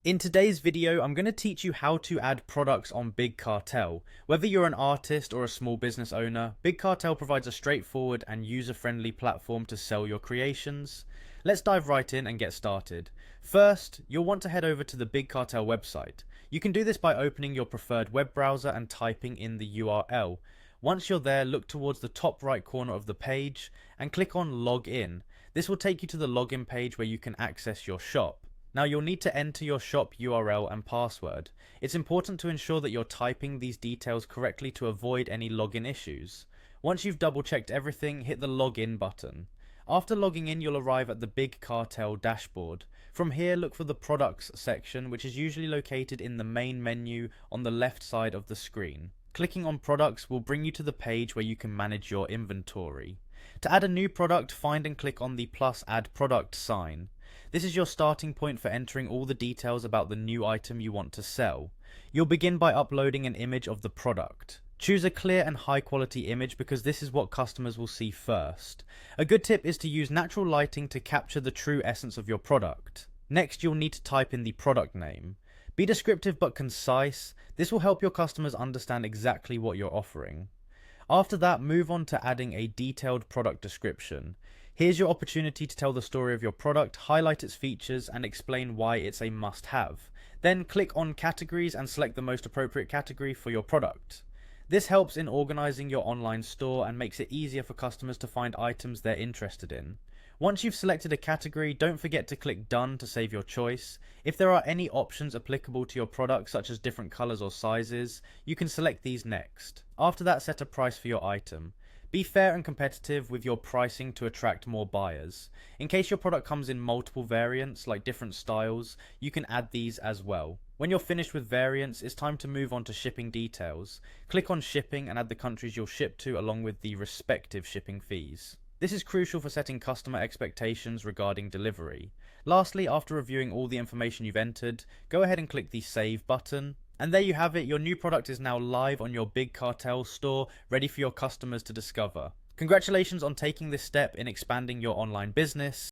In today's video, I'm going to teach you how to add products on Big Cartel. Whether you're an artist or a small business owner, Big Cartel provides a straightforward and user-friendly platform to sell your creations. Let's dive right in and get started. First, you'll want to head over to the Big Cartel website. You can do this by opening your preferred web browser and typing in the URL. Once you're there, look towards the top right corner of the page and click on Log In. This will take you to the login page where you can access your shop. Now you'll need to enter your shop URL and password. It's important to ensure that you're typing these details correctly to avoid any login issues. Once you've double checked everything, hit the login button. After logging in, you'll arrive at the Big Cartel dashboard. From here, look for the products section, which is usually located in the main menu on the left side of the screen. Clicking on products will bring you to the page where you can manage your inventory. To add a new product, find and click on the plus add product sign. This is your starting point for entering all the details about the new item you want to sell. You'll begin by uploading an image of the product. Choose a clear and high quality image because this is what customers will see first. A good tip is to use natural lighting to capture the true essence of your product. Next, you'll need to type in the product name. Be descriptive but concise. This will help your customers understand exactly what you're offering. After that, move on to adding a detailed product description. Here's your opportunity to tell the story of your product, highlight its features, and explain why it's a must-have. Then click on categories and select the most appropriate category for your product. This helps in organizing your online store and makes it easier for customers to find items they're interested in. Once you've selected a category, don't forget to click Done to save your choice. If there are any options applicable to your product, such as different colors or sizes, you can select these next. After that, set a price for your item. Be fair and competitive with your pricing to attract more buyers. In case your product comes in multiple variants, like different styles, you can add these as well. When you're finished with variants, it's time to move on to shipping details. Click on shipping and add the countries you'll ship to along with the respective shipping fees. This is crucial for setting customer expectations regarding delivery. Lastly, after reviewing all the information you've entered, go ahead and click the Save button. And there you have it, your new product is now live on your Big Cartel store, ready for your customers to discover. Congratulations on taking this step in expanding your online business.